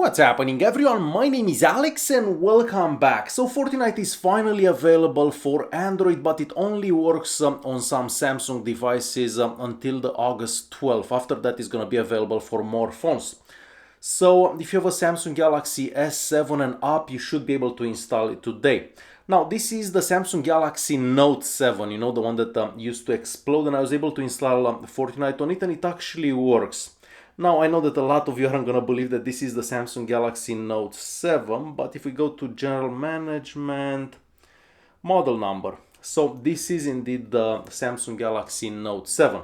What's happening everyone, my name is Alex and welcome back. So Fortnite is finally available for Android, but it only works on some Samsung devices until the August 12th. After that it's gonna be available for more phones. So if you have a Samsung Galaxy S7 and up, you should be able to install it today. Now this is the Samsung Galaxy Note 7, you know, the one that used to explode, and I was able to install Fortnite on it and it actually works. Now, I know that a lot of you aren't gonna believe that this is the Samsung Galaxy Note 7, but if we go to General Management, Model Number. So this is indeed the Samsung Galaxy Note 7.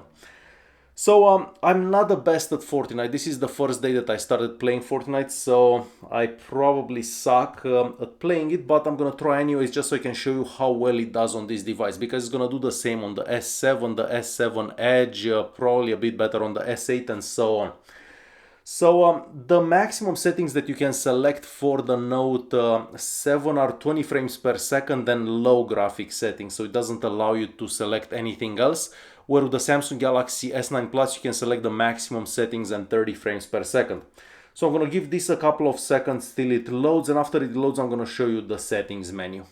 So I'm not the best at Fortnite. This is the first day that I started playing Fortnite, so I probably suck at playing it, but I'm gonna try anyways just so I can show you how well it does on this device, because it's gonna do the same on the S7, the S7 Edge, probably a bit better on the S8 and so on. So the maximum settings that you can select for the Note 7 are 20 frames per second and low graphics settings, so it doesn't allow you to select anything else, where with the Samsung Galaxy S9 Plus you can select the maximum settings and 30 frames per second. So I'm going to give this a couple of seconds till it loads, and after it loads I'm going to show you the settings menu.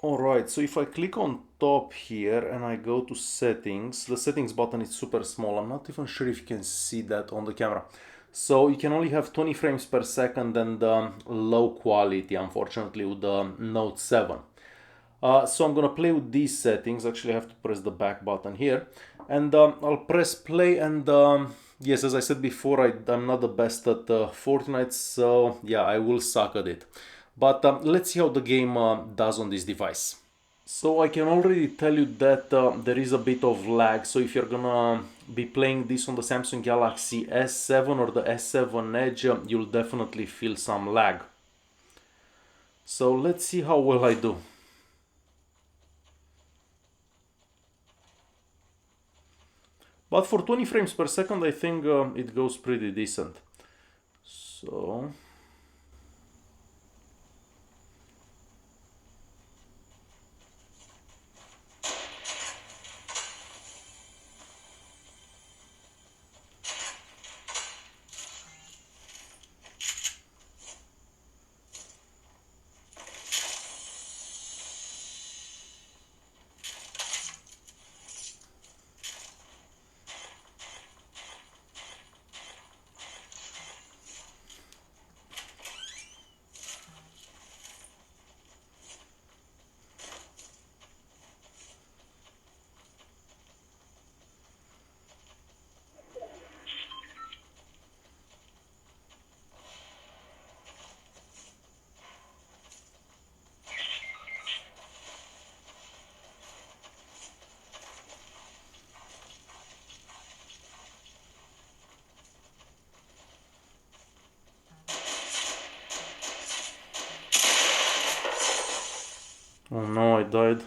Alright, so if I click on top here and I go to settings, the settings button is super small. I'm not even sure if you can see that on the camera. So you can only have 20 frames per second and low quality, unfortunately, with the Note 7. So I'm gonna play with these settings. Actually, I have to press the back button here. And I'll press play, and yes, as I said before, I'm not the best at Fortnite, so yeah, I will suck at it. But let's see how the game does on this device. So I can already tell you that there is a bit of lag, so if you're gonna be playing this on the Samsung Galaxy S7 or the S7 Edge, you'll definitely feel some lag. So let's see how well I do. But for 20 frames per second I think it goes pretty decent. So... Oh no, I died.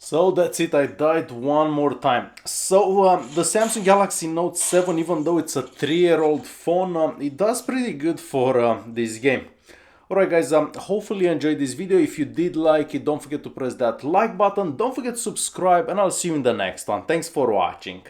So that's it, I died one more time. So the Samsung Galaxy Note 7, even though it's a 3-year-old phone, it does pretty good for this game. Alright guys, hopefully you enjoyed this video. If you did like it, don't forget to press that like button, don't forget to subscribe, and I'll see you in the next one. Thanks for watching.